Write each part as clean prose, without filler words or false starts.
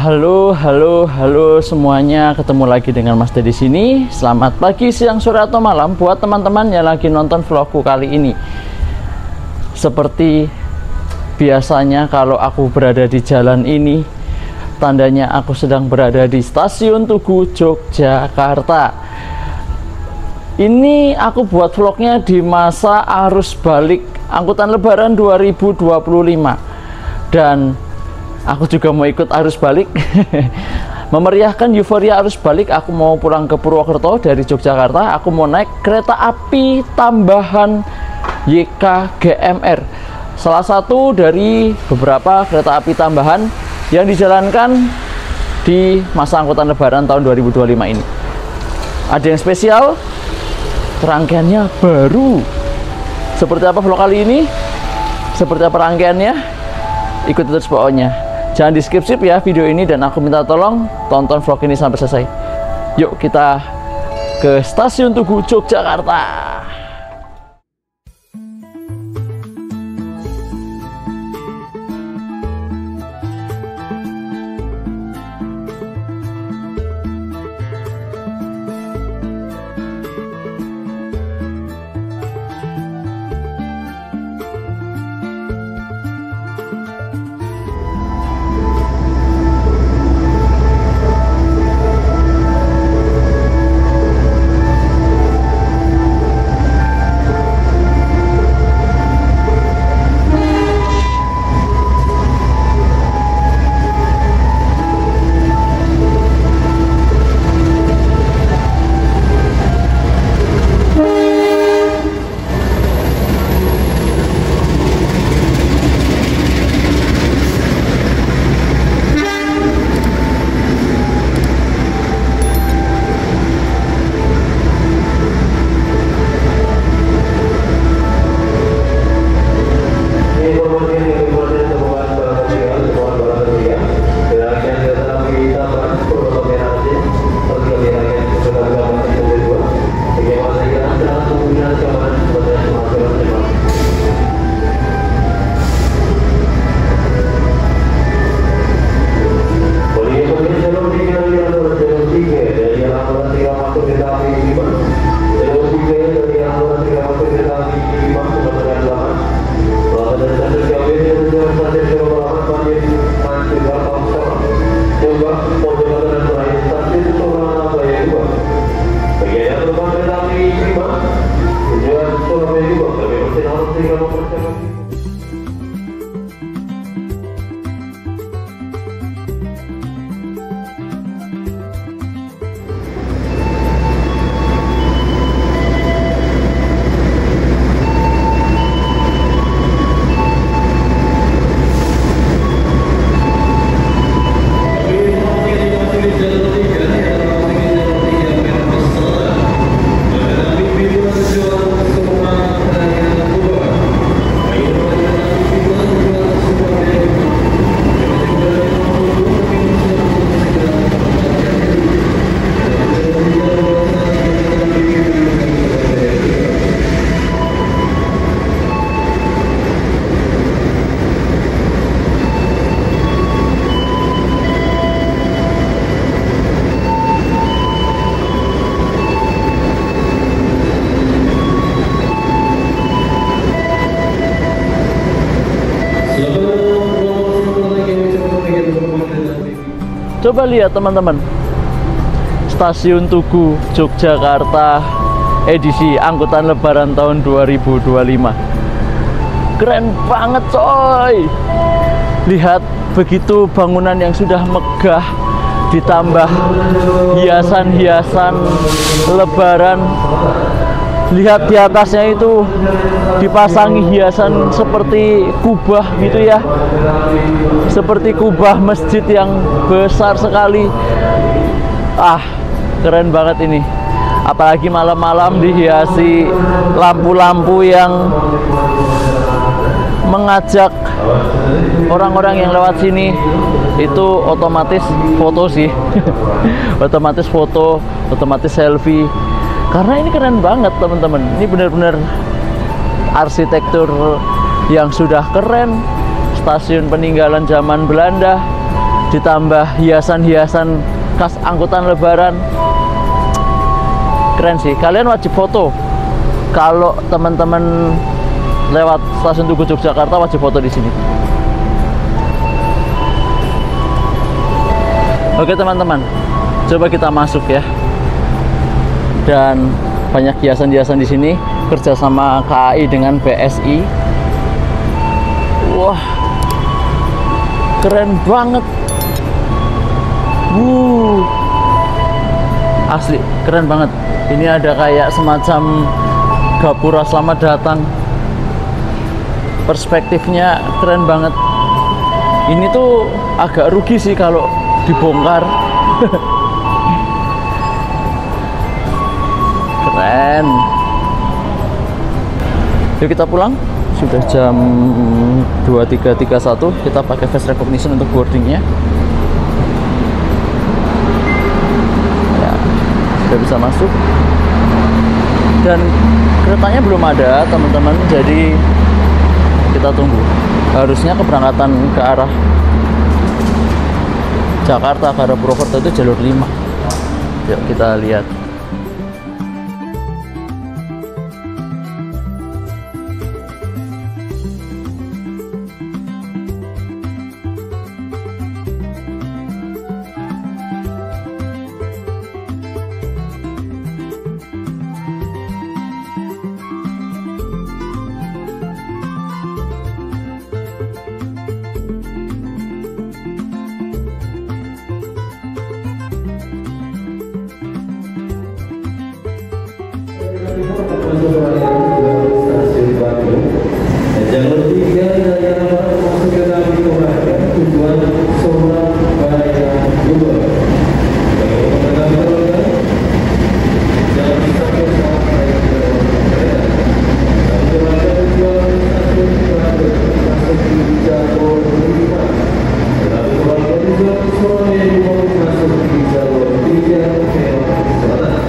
Halo semuanya, ketemu lagi dengan Mas Dede di sini. Selamat pagi, siang, sore atau malam buat teman-teman yang lagi nonton vlogku kali ini. Seperti biasanya kalau aku berada di jalan ini, tandanya aku sedang berada di Stasiun Tugu, Yogyakarta. Ini aku buat vlognya di masa arus balik angkutan Lebaran 2025. Dan aku juga mau ikut arus balik. Memeriahkan euforia arus balik, aku mau pulang ke Purwokerto dari Yogyakarta. Aku mau naik kereta api tambahan YK GMR, salah satu dari beberapa kereta api tambahan yang dijalankan di masa angkutan Lebaran tahun 2025 ini. Ada yang spesial, rangkaiannya baru. Seperti apa vlog kali ini? Seperti apa rangkaiannya? Ikuti terus pokoknya. Jangan di skip ya video ini, dan aku minta tolong tonton vlog ini sampai selesai. Yuk kita ke Stasiun Tugu, Yogyakarta. Coba lihat teman-teman, Stasiun Tugu, Yogyakarta, edisi angkutan Lebaran tahun 2025. Keren banget coy. Lihat begitu bangunan yang sudah megah, ditambah hiasan-hiasan Lebaran. Lihat di atasnya itu dipasangi hiasan seperti kubah gitu ya, seperti kubah masjid yang besar sekali. Keren banget ini. Apalagi malam-malam dihiasi lampu-lampu yang mengajak orang-orang yang lewat sini. Itu otomatis foto sih. Otomatis foto, otomatis selfie. Karena ini keren banget teman-teman. Ini benar-benar arsitektur yang sudah keren. Stasiun peninggalan zaman Belanda. ditambah hiasan-hiasan khas angkutan lebaran. Keren sih, kalian wajib foto. Kalau teman-teman lewat stasiun Tugu Yogyakarta wajib foto di sini. Oke teman-teman, coba kita masuk ya. Dan banyak hiasan-hiasan di sini, kerjasama KAI dengan BSI. Wah, keren banget. Asli keren banget. Ini ada kayak semacam gapura selamat datang. Perspektifnya keren banget. Ini tuh agak rugi sih kalau dibongkar. Keren. Yuk kita pulang. Sudah jam 23.31. Kita pakai face recognition untuk boardingnya. Ya, sudah bisa masuk. Dan keretanya belum ada teman-teman. Jadi kita tunggu. Harusnya keberangkatan ke arah Jakarta ke arah Purwokerto itu jalur 5. Yuk kita lihat. Stasiun Bandung. Jalur 3 dari arah masuk ke Nabi Muhammad tujuan Surabaya Bogor. Jangan sampai sampai ke kereta. Surabaya tujuan stasiun Bandung masuk di jalur 5. Lalu Surabaya tujuan Surabaya Bogor masuk di jalur 3 belok selatan.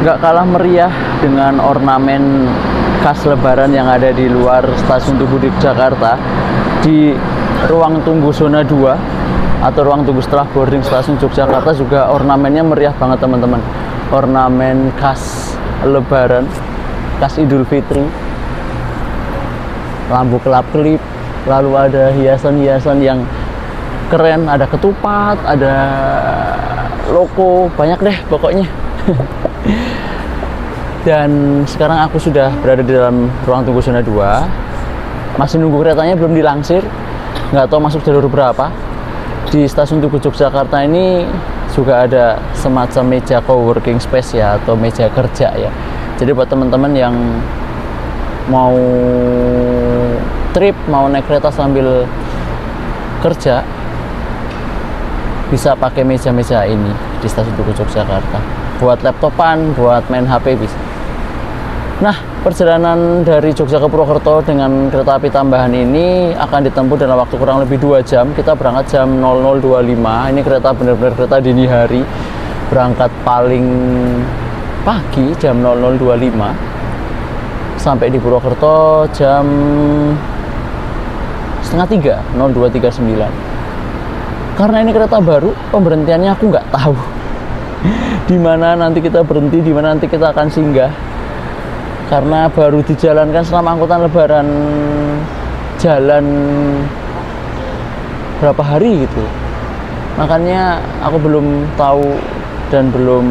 Nggak kalah meriah dengan ornamen khas lebaran yang ada di luar stasiun Tugu Yogyakarta. Di ruang tunggu zona 2 atau ruang tunggu setelah boarding stasiun Yogyakarta juga ornamennya meriah banget teman-teman. Ornamen khas lebaran, khas Idul Fitri, lampu kelap-kelip, lalu ada hiasan-hiasan yang keren, ada ketupat, ada logo, banyak deh pokoknya. Dan sekarang aku sudah berada di dalam ruang tunggu zona 2. Masih nunggu keretanya, belum dilangsir. Nggak tahu masuk jalur berapa. Di stasiun Tugu Yogyakarta ini juga ada semacam meja co-working space ya, atau meja kerja ya. Jadi buat teman-teman yang mau trip, mau naik kereta sambil kerja, bisa pakai meja-meja ini di stasiun Tugu Yogyakarta. Buat laptopan, buat main HP bisa. Nah, perjalanan dari Jogja ke Purwokerto dengan kereta api tambahan ini akan ditempuh dalam waktu kurang lebih 2 jam. Kita berangkat jam 00.25. Ini kereta benar-benar kereta dini hari. Berangkat paling pagi jam 00.25. Sampai di Purwokerto jam setengah 3, 02.39. Karena ini kereta baru, pemberhentiannya aku nggak tahu. Di mana nanti kita berhenti, di mana nanti kita akan singgah. Karena baru dijalankan selama angkutan lebaran, jalan berapa hari gitu. Makanya aku belum tahu dan belum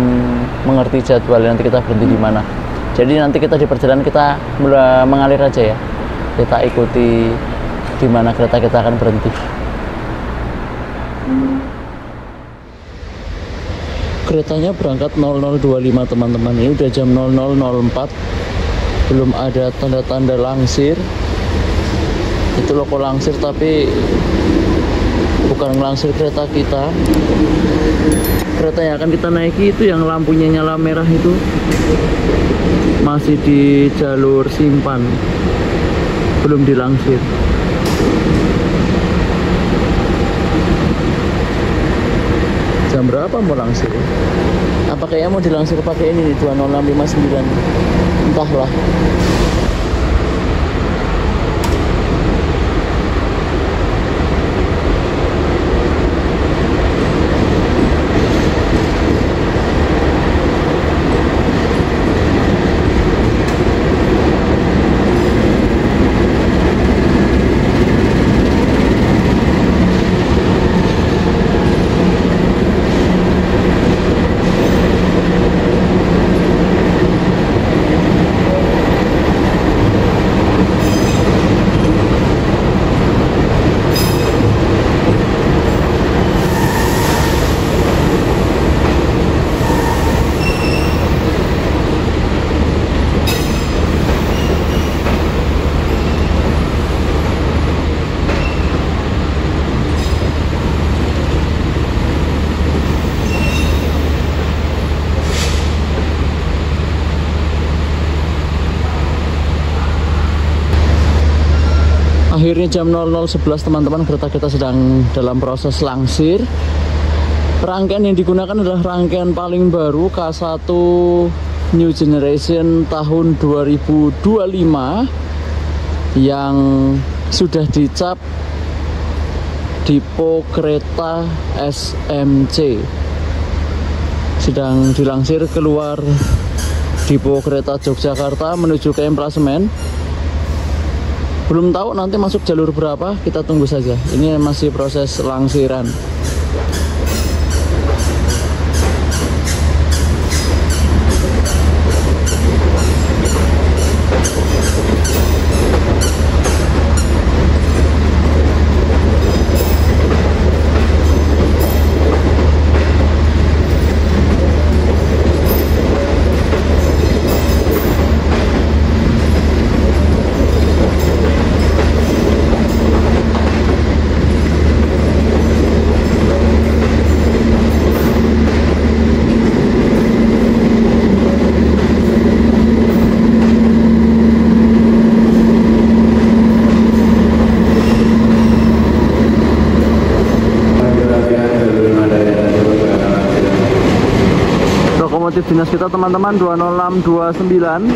mengerti jadwal nanti kita berhenti di mana. Jadi nanti kita di perjalanan kita mulai mengalir aja ya, kita ikuti di mana kereta kita akan berhenti. Keretanya berangkat 00.25 teman-teman, ini udah jam 00.04, belum ada tanda-tanda langsir. Itu loko langsir tapi bukan langsir kereta kita. Kereta yang akan kita naiki itu yang lampunya nyala merah itu masih di jalur simpan, belum dilangsir. Jam berapa mau langsir? Apa kayaknya mau dilangsir pakai ini nih, 20659, entahlah. Akhirnya jam 00.11 teman-teman, kereta kita sedang dalam proses langsir. Rangkaian yang digunakan adalah rangkaian paling baru K1 New Generation tahun 2025 yang sudah dicap Dipo Kereta SMC. Sedang dilangsir keluar Dipo Kereta Yogyakarta menuju ke Emplasemen. Belum tahu nanti masuk jalur berapa, kita tunggu saja. Ini masih proses langsiran. Lokomotif dinas kita teman-teman 20629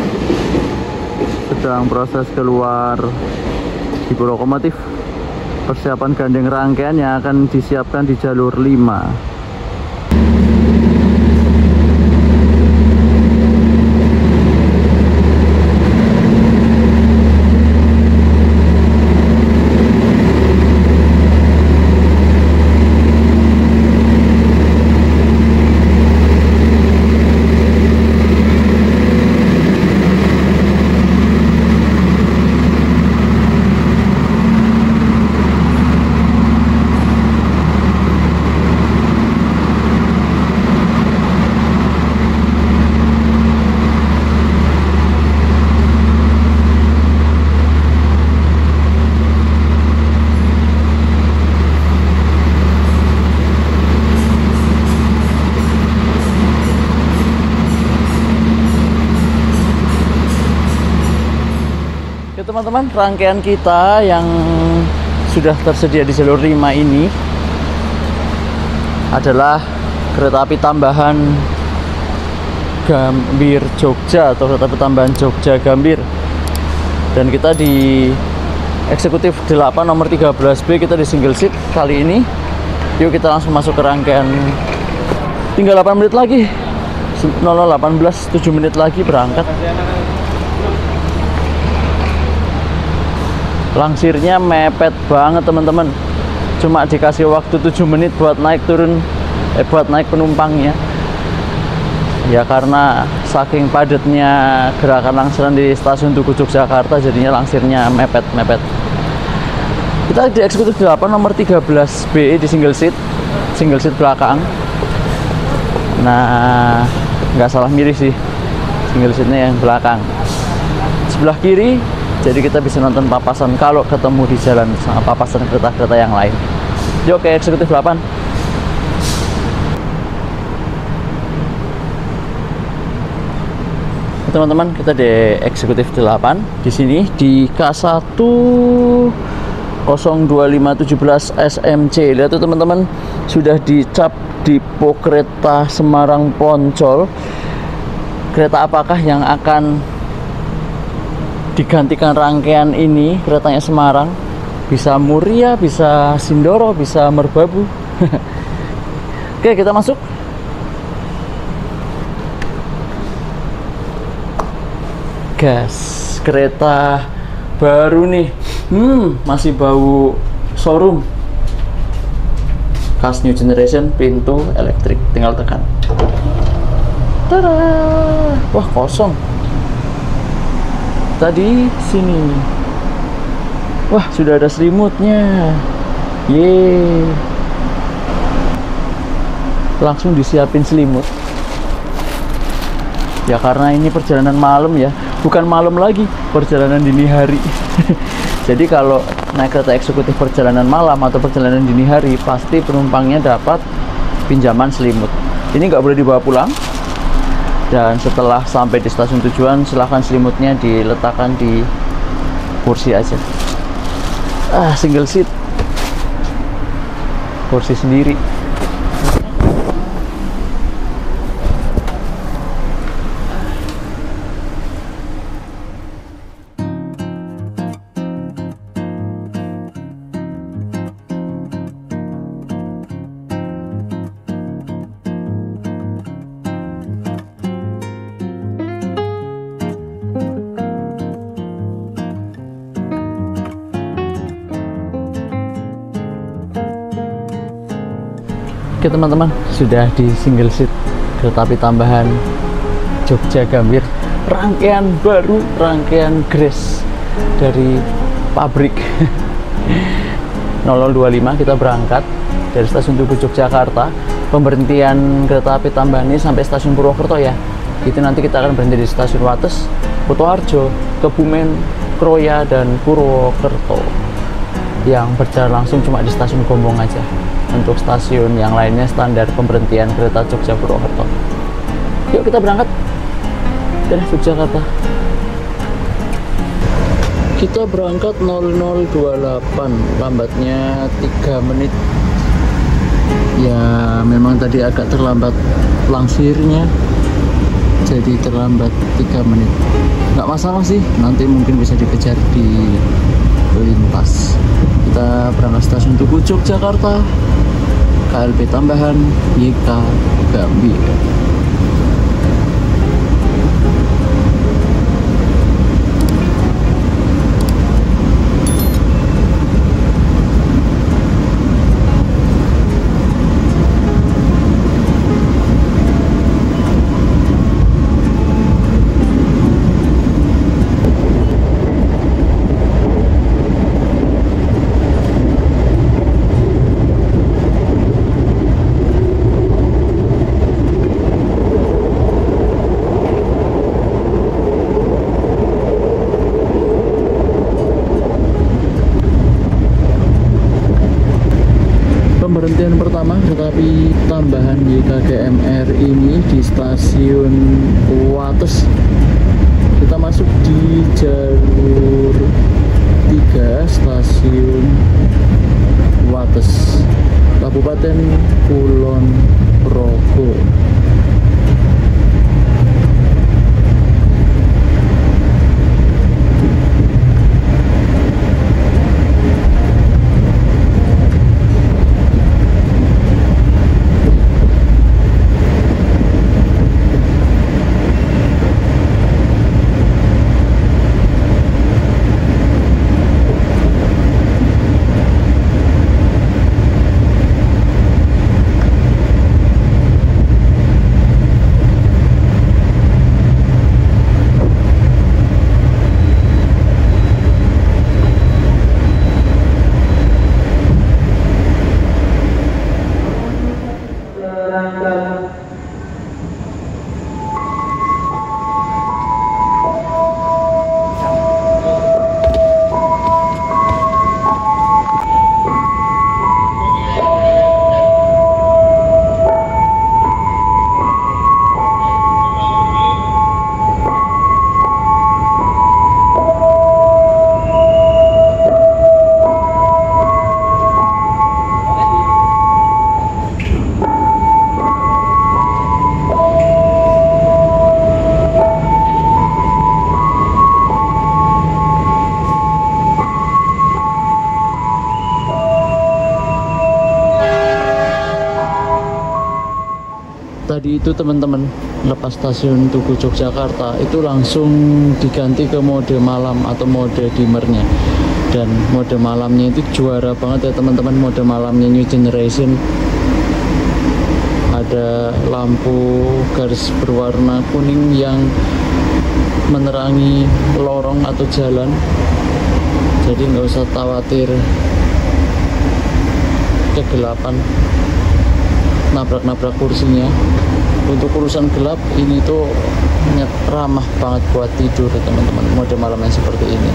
sedang proses keluar di lokomotif, persiapan gandeng rangkaian yang akan disiapkan di jalur 5. Teman-teman, rangkaian kita yang sudah tersedia di jalur 5 ini adalah kereta api tambahan Gambir Jogja atau kereta api tambahan Jogja Gambir, dan kita di eksekutif 8 nomor 13B, kita di single seat kali ini. Yuk kita langsung masuk ke rangkaian, tinggal 8 menit lagi, 00.18, 7 menit lagi berangkat. Langsirnya mepet banget teman-teman, cuma dikasih waktu 7 menit buat naik turun, buat naik penumpangnya. Ya karena saking padatnya gerakan langsiran di stasiun Tugu Yogyakarta, jadinya langsirnya mepet-mepet. Kita di eksekutif 8 nomor 13B di single seat belakang. Nah, nggak salah milih sih, single seatnya yang belakang. Sebelah kiri, jadi kita bisa nonton papasan kalau ketemu di jalan sama papasan kereta-kereta yang lain. Yuk ke eksekutif 8. Teman-teman, kita di eksekutif 8 di sini di K1 02517 SMC. Lihat tuh teman-teman, sudah dicap Depo Kereta Semarang Poncol. Kereta apakah yang akan digantikan rangkaian ini? Keretanya Semarang, bisa Muria, bisa Sindoro, bisa Merbabu. Oke, kita masuk. Gas, kereta baru nih. Masih bau showroom. Khas new generation, pintu elektrik, tinggal tekan. Tada! Wah, kosong. Tadi sini. Wah, sudah ada selimutnya. Yeay. Langsung disiapin selimut. Ya karena ini perjalanan malam ya. Bukan malam lagi, perjalanan dini hari. Jadi kalau naik kereta eksekutif perjalanan malam atau perjalanan dini hari, pasti penumpangnya dapat pinjaman selimut. Ini nggak boleh dibawa pulang. Dan setelah sampai di stasiun tujuan, silahkan selimutnya diletakkan di kursi aja. Single seat, kursi sendiri. Oke teman-teman, sudah di single seat kereta api tambahan Jogja Gambir, rangkaian baru, rangkaian Grace dari pabrik. 0025 kita berangkat dari stasiun Tugu Yogyakarta. Pemberhentian kereta api tambahan ini sampai stasiun Purwokerto ya. Itu nanti kita akan berhenti di stasiun Wates, Kutoarjo, Kebumen, Kroya, dan Purwokerto. Yang berjalan langsung cuma di stasiun Gombong aja. Untuk stasiun yang lainnya standar pemberhentian kereta Jogja Purwokerto. Yuk kita berangkat dari Yogyakarta. Kita berangkat 0028, lambatnya 3 menit. Ya memang tadi agak terlambat langsirnya, jadi terlambat 3 menit. Nggak masalah sih, nanti mungkin bisa dikejar di lintas. Kita berangkat stasiun Tugu Yogyakarta, KLB tambahan YK Gambir. Pemberhentian pertama kereta api tambahan YKGMR ini di stasiun Wates. Kita masuk di jalur 3 stasiun Wates, Kabupaten Kulon Progo. Tadi itu teman-teman, lepas stasiun Tugu Yogyakarta itu langsung diganti ke mode malam atau mode dimmernya. Dan mode malamnya itu juara banget ya teman-teman, mode malamnya New Generation. Ada lampu garis berwarna kuning yang menerangi lorong atau jalan, jadi nggak usah khawatir kegelapan nabrak-nabrak kursinya. Untuk urusan gelap ini tuh ramah banget buat tidur teman-teman, mode malamnya seperti ini.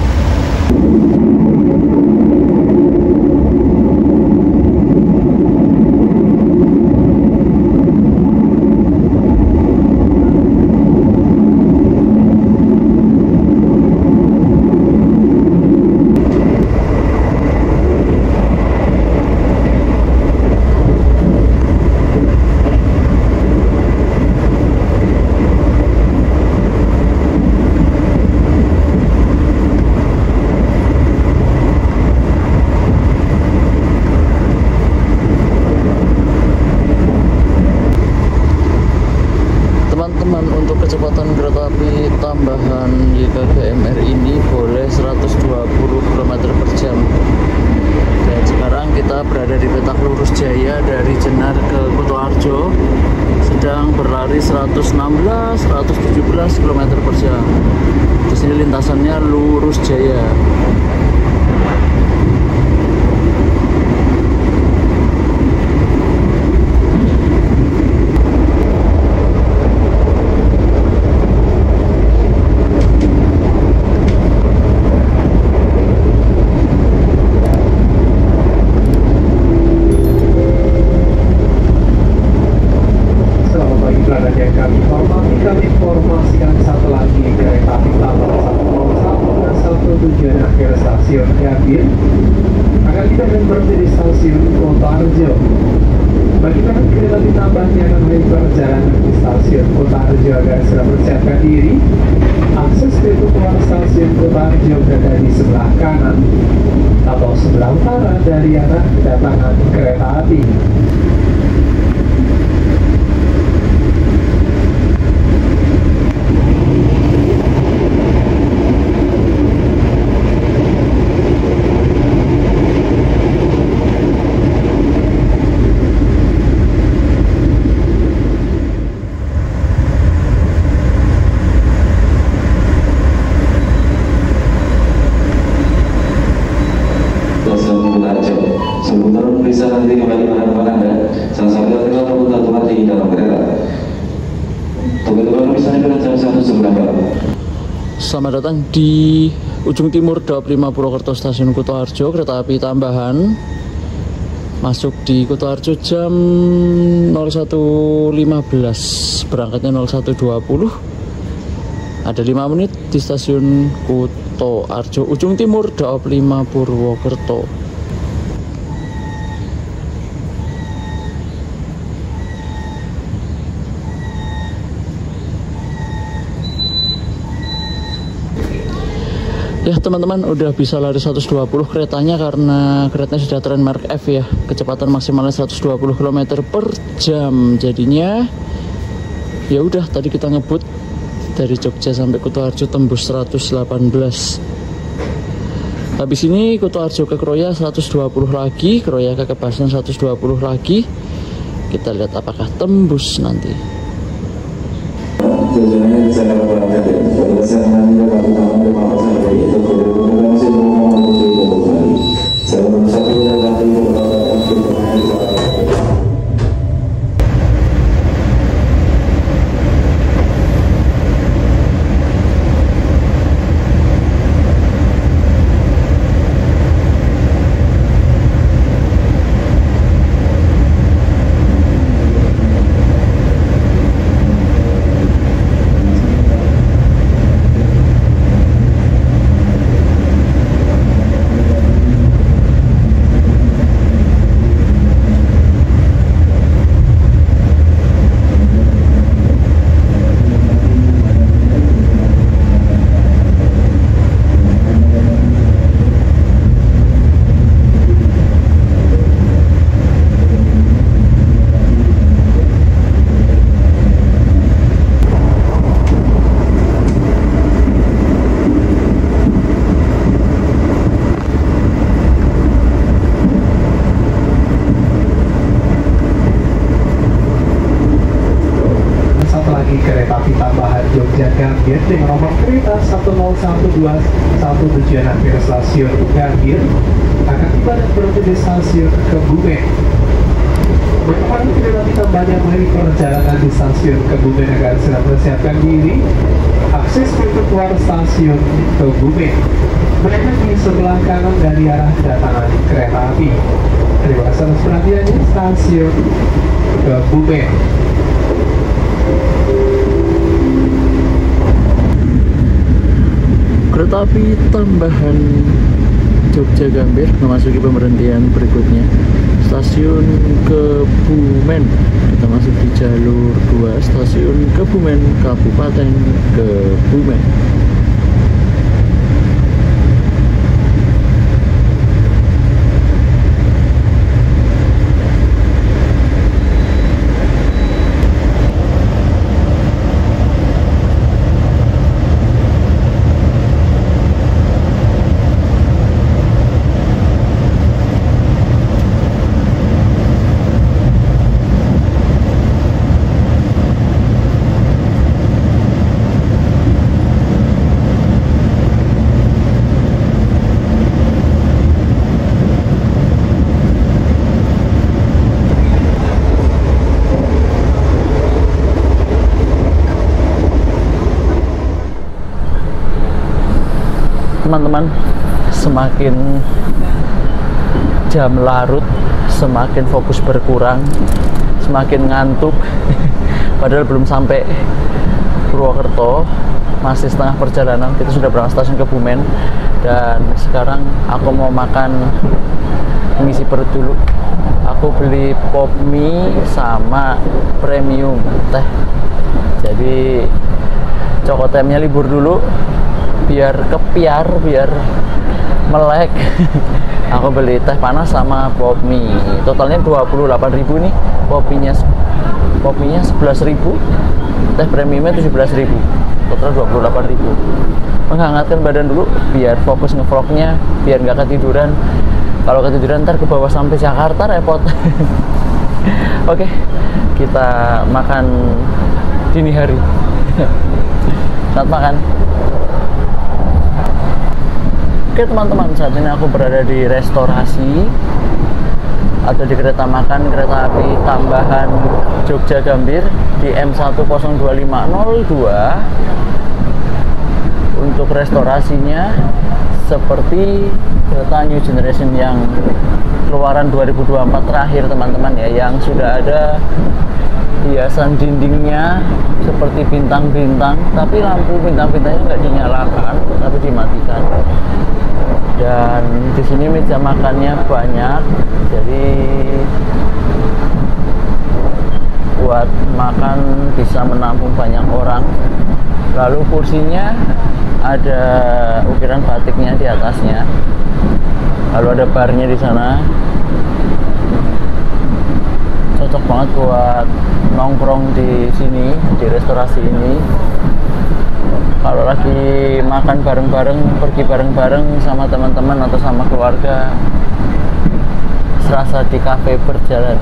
Untuk kecepatan kereta api tambahan YKGMR ini boleh 120 km per jam. Dan sekarang kita berada di petak lurus Jaya dari Jenar ke Kutoarjo, sedang berlari 116-117 km per jam. Di sini lintasannya lurus Jaya. Kami informasikan satu lagi kereta api tambahan 101 dan 1 tujuan akhir stasiun Gambir akan kita berhenti di stasiun Kutoarjo. Bagi para kereta api tambahan yang akan memulai perjalanan di stasiun Kutoarjo agar segera persiapkan diri. Akses pintu keluar stasiun Kutoarjo berada di sebelah kanan atau sebelah utara dari arah kedatangan kereta api. Sebelum bisa nanti kembali menghadapkan Anda, salah satu adalah pemutar di dalam kereta. Teman-teman bisa dengan jam 1 sebelah barat. Selamat datang di ujung timur Daop 5 Purwokerto Stasiun Kutoarjo. Kereta api tambahan masuk di Kutoarjo jam 01.15, berangkatnya 01.20. Ada 5 menit di stasiun Kutoarjo, ujung timur Daop 5 Purwokerto. Ya teman-teman, udah bisa lari 120 keretanya karena keretanya sudah trademark F ya, kecepatan maksimalnya 120 km per jam. Jadinya ya udah, tadi kita ngebut dari Jogja sampai Kutoarjo tembus 118. Habis ini Kutoarjo ke Kroya 120 lagi, Kroya ke Kebasan 120 lagi. Kita lihat apakah tembus nanti. Tujuannya bisa berangkat ya. Pada saat nanti dapat utama berapa saja itu boleh masih mau itu kembali. Saya satu yang nanti Jogja Gambir dengan nomor kereta 10121 tujuan akhir stasiun Gambir akan tiba dan berhenti di stasiun Kebumen. Bagaimana kereta tambahan yang melalui perjalanan di stasiun Kebumen akan segera persiapkan diri. Akses pintu keluar stasiun Kebumen berada di sebelah kanan dari arah kedatangan kereta api. Terima kasih atas perhatiannya. Stasiun Kebumen. Kereta api tambahan Jogja Gambir memasuki pemberhentian berikutnya, stasiun Kebumen. Kita masuk di jalur 2, stasiun Kebumen, Kabupaten Kebumen. Teman-teman, semakin jam larut, semakin fokus berkurang, semakin ngantuk. Padahal belum sampai Purwokerto, masih setengah perjalanan. Kita sudah berangkat stasiun Kebumen, dan sekarang aku mau makan, mengisi perut dulu. Aku beli pop mie sama premium teh. Jadi cokotemnya libur dulu, biar kepiar, biar melek. Aku beli teh panas sama pop mie, totalnya 28.000 nih. Pop mie nya 11.000, teh premiumnya 17.000, total 28.000. Menghangatkan badan dulu biar fokus ngevlognya, biar nggak ketiduran. Kalau ketiduran ntar ke bawah sampai Jakarta repot. Oke, kita makan dini hari. Selamat makan. Oke teman-teman, saat ini aku berada di restorasi atau di kereta makan kereta api tambahan Jogja Gambir di M102.502. Untuk restorasinya seperti kereta New Generation yang keluaran 2024 terakhir teman-teman ya, yang sudah ada hiasan dindingnya seperti bintang-bintang, tapi lampu bintang-bintangnya nggak dinyalakan tapi dimatikan. Dan di sini meja makannya banyak, jadi buat makan bisa menampung banyak orang. Lalu kursinya ada ukiran batiknya di atasnya. Lalu ada barnya di sana. Cocok banget buat nongkrong di sini, di restorasi ini. Kalau lagi makan bareng-bareng, pergi bareng-bareng sama teman-teman atau sama keluarga, serasa di kafe berjalan.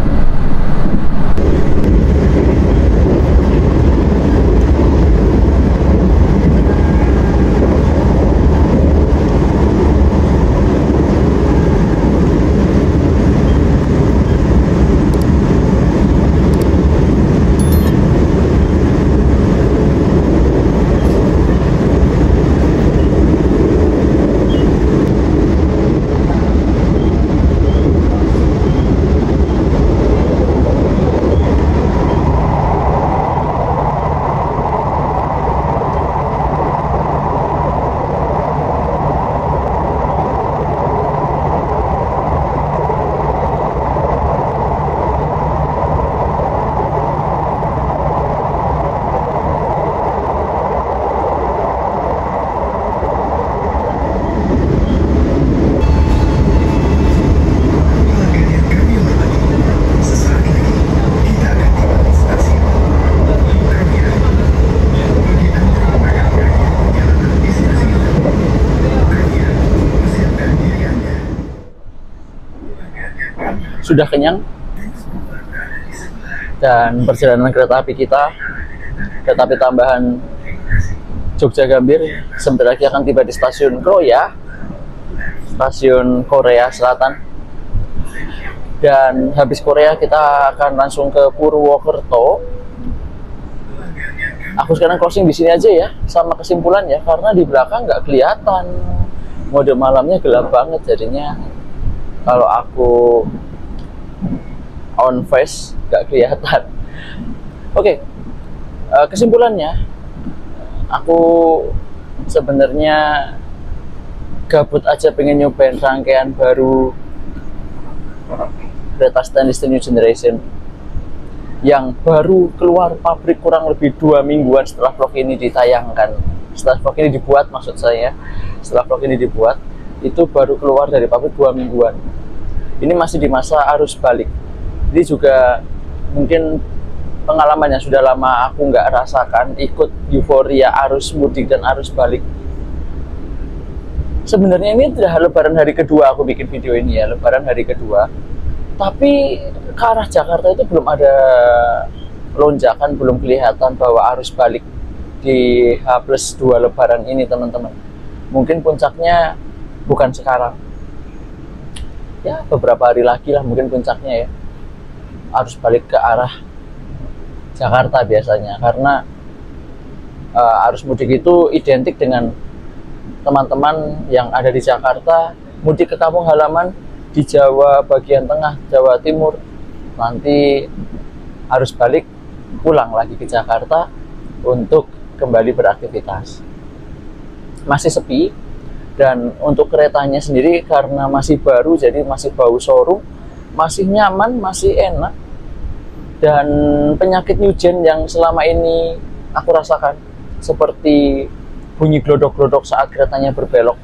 Sudah kenyang, dan perjalanan kereta api kita, kereta api tambahan Jogja Gambir sebentar lagi akan tiba di stasiun Kroya, stasiun Korea Selatan. Dan habis Korea kita akan langsung ke Purwokerto. Aku sekarang closing di sini aja ya, sama kesimpulan ya, karena di belakang nggak kelihatan, mode malamnya gelap banget jadinya. Kalau aku on face nggak kelihatan. Oke, kesimpulannya, aku sebenarnya gabut aja pengen nyobain rangkaian baru kereta Stanley New Generation yang baru keluar pabrik kurang lebih 2 mingguan setelah vlog ini ditayangkan. Setelah vlog ini dibuat, maksud saya, setelah vlog ini dibuat, itu baru keluar dari pabrik 2 mingguan. Ini masih di masa arus balik. Ini juga mungkin pengalaman yang sudah lama aku nggak rasakan, ikut euforia arus mudik dan arus balik. Sebenarnya ini sudah lebaran hari kedua aku bikin video ini ya, lebaran hari kedua. Tapi ke arah Jakarta itu belum ada lonjakan, belum kelihatan bahwa arus balik di H+2 lebaran ini teman-teman. Mungkin puncaknya bukan sekarang. Ya beberapa hari lagi lah mungkin puncaknya ya. Arus balik ke arah Jakarta biasanya, karena arus mudik itu identik dengan teman-teman yang ada di Jakarta mudik ke kampung halaman di Jawa bagian tengah, Jawa Timur, nanti arus balik pulang lagi ke Jakarta untuk kembali beraktivitas. Masih sepi, dan untuk keretanya sendiri karena masih baru, jadi masih bau showroom, masih nyaman, masih enak. Dan penyakit new gen yang selama ini aku rasakan, seperti bunyi glodok-glodok saat keretanya berbelok,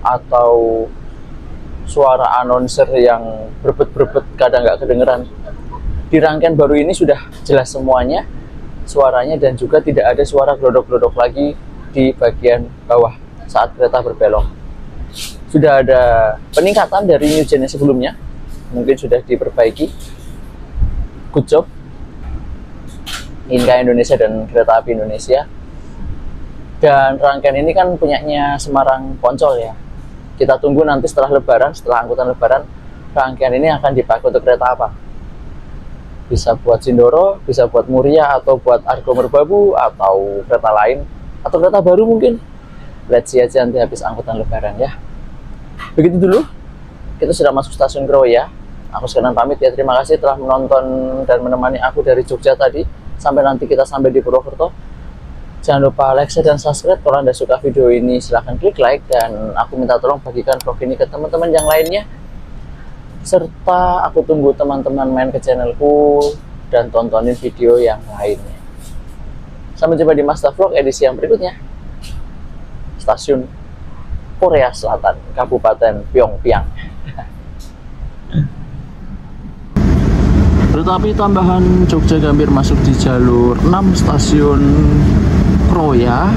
atau suara announcer yang berbet-berbet kadang nggak kedengeran, di rangkaian baru ini sudah jelas semuanya suaranya, dan juga tidak ada suara glodok-glodok lagi di bagian bawah saat kereta berbelok. Sudah ada peningkatan dari new gen sebelumnya, mungkin sudah diperbaiki. Good job Inka Indonesia dan Kereta Api Indonesia. Dan rangkaian ini kan punyanya Semarang Poncol ya. Kita tunggu nanti setelah lebaran, setelah angkutan lebaran, rangkaian ini akan dipakai untuk kereta apa. Bisa buat Sindoro, bisa buat Muria, atau buat Argo Merbabu, atau kereta lain, atau kereta baru mungkin. Let's see aja nanti habis angkutan lebaran ya. Begitu dulu, kita sudah masuk stasiun Kroya. Aku sekarang pamit ya, terima kasih telah menonton dan menemani aku dari Jogja tadi. Sampai nanti kita sampai di Purwokerto. Jangan lupa like, share, dan subscribe. Kalau Anda suka video ini silahkan klik like, dan aku minta tolong bagikan vlog ini ke teman-teman yang lainnya. Serta aku tunggu teman-teman main ke channelku dan tontonin video yang lainnya. Sampai jumpa di Mazda Vlog edisi yang berikutnya. Stasiun Korea Selatan, Kabupaten Pyongyang. Kereta api tambahan Jogja Gambir masuk di jalur 6 stasiun Kroya.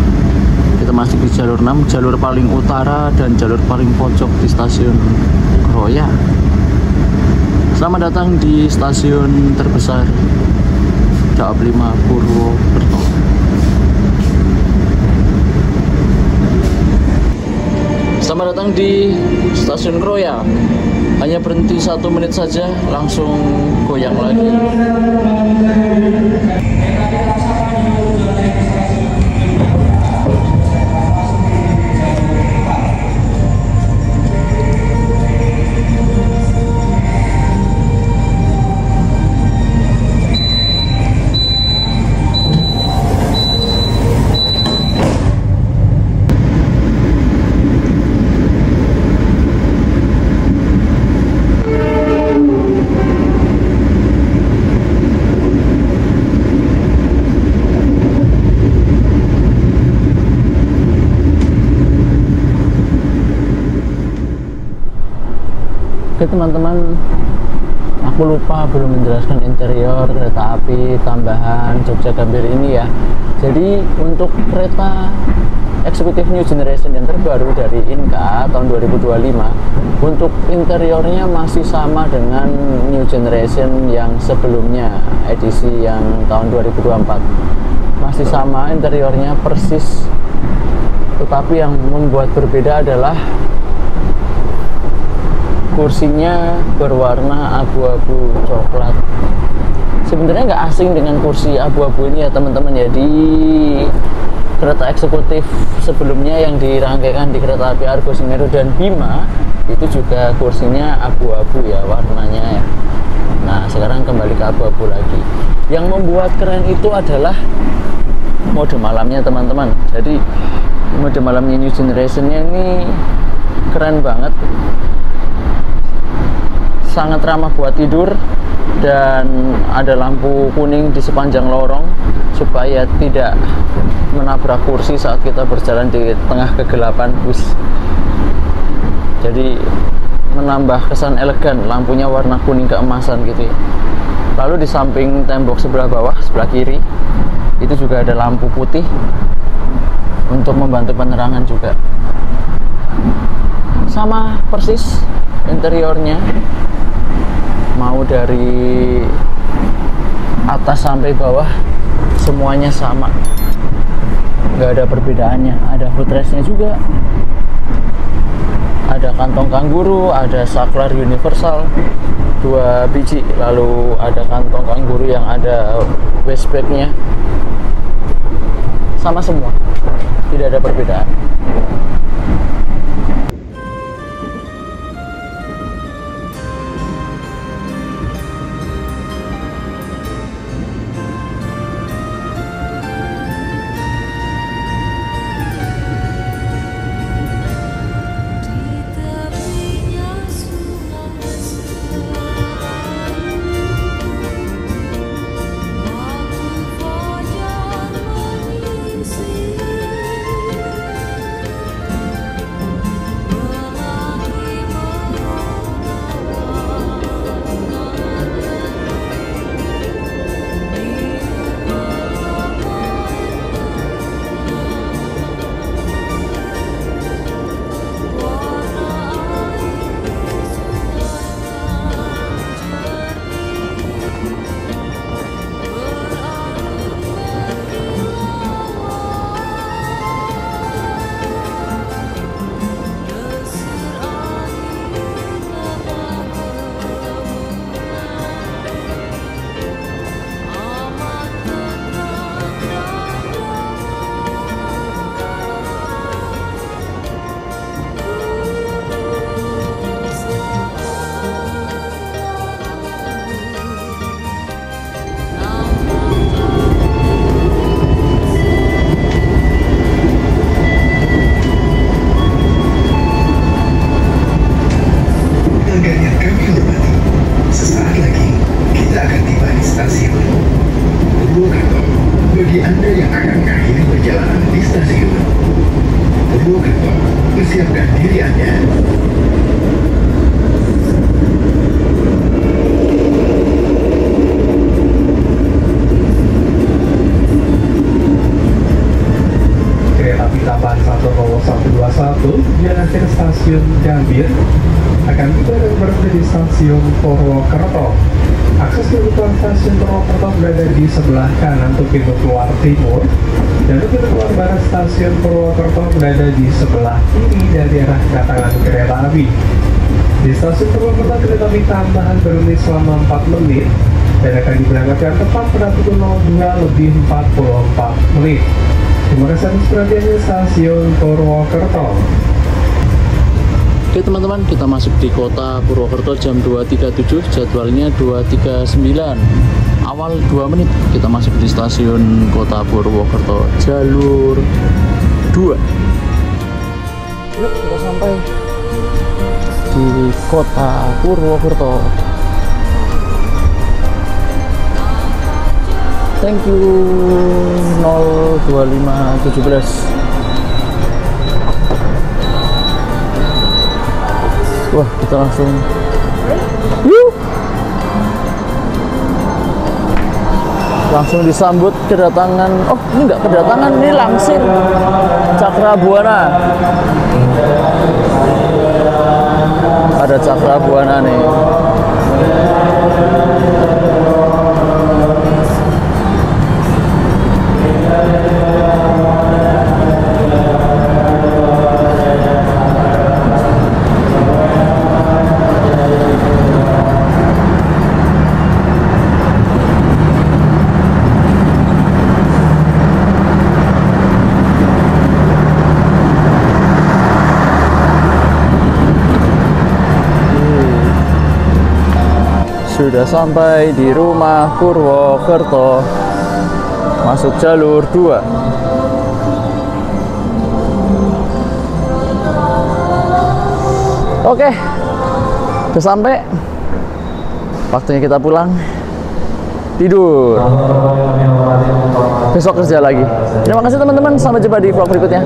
Kita masih di jalur 6, jalur paling utara dan jalur paling pojok di stasiun Kroya. Selamat datang di stasiun terbesar Daob 5 Purwokerto. Selamat datang di stasiun Kroya. Hanya berhenti 1 menit saja, langsung goyang lagi. Oke teman-teman, aku lupa belum menjelaskan interior kereta api tambahan Jogja Gambir ini ya. Jadi untuk kereta eksekutif New Generation yang terbaru dari Inka tahun 2025, untuk interiornya masih sama dengan New Generation yang sebelumnya, edisi yang tahun 2024. Masih sama interiornya, persis Tetapi yang membuat berbeda adalah kursinya berwarna abu-abu coklat. Sebenarnya nggak asing dengan kursi abu-abu ini ya teman-teman ya. Di kereta eksekutif sebelumnya yang dirangkaikan di kereta api Argo Semeru dan Bima itu juga kursinya abu-abu ya warnanya ya. Nah sekarang kembali ke abu-abu lagi. Yang membuat keren itu adalah mode malamnya teman-teman. Jadi mode malamnya New Generation-nya ini keren banget, sangat ramah buat tidur, dan ada lampu kuning di sepanjang lorong supaya tidak menabrak kursi saat kita berjalan di tengah kegelapan bus. Jadi menambah kesan elegan, lampunya warna kuning keemasan gitu ya. Lalu di samping tembok sebelah bawah, sebelah kiri itu juga ada lampu putih untuk membantu penerangan juga. Sama persis interiornya, mau dari atas sampai bawah semuanya sama, nggak ada perbedaannya. Ada footrestnya juga, ada kantong kangguru, ada saklar universal 2 biji, lalu ada kantong kangguru yang ada waistbagnya, sama semua, tidak ada perbedaan. Persiapkan diri Anda. Kereta api tambahan 10121 yang akhir stasiun Gambir akan tiba dan berhenti di stasiun Purwokerto. Akses kebutuhan stasiun Purwokerto berada di sebelah kanan untuk pintu keluar timur, dan untuk pintu keluar barat stasiun Purwokerto berada di sebelah kiri dari arah kedatangan kereta api. Di stasiun Purwokerto, kereta api tambahan berhenti selama 4 menit dan akan diberangkatkan tepat pada pukul 02:44 menit. Terima kasih atas perhatiannya, stasiun Purwokerto. Oke teman-teman, kita masuk di kota Purwokerto jam 2.37, jadwalnya 2.39. Awal 2 menit kita masuk di stasiun kota Purwokerto, jalur 2. Yuk kita sampai di kota Purwokerto. Thank you 02517. Wah, kita langsung disambut kedatangan. Oh, ini enggak kedatangan, ini langsir Cakrabuana. Ada Cakrabuana nih. Sudah sampai di rumah Purwokerto. Masuk jalur 2. Oke, udah sampai. Waktunya kita pulang. Tidur. Besok kerja lagi. Terima kasih teman-teman. Sampai jumpa di vlog berikutnya.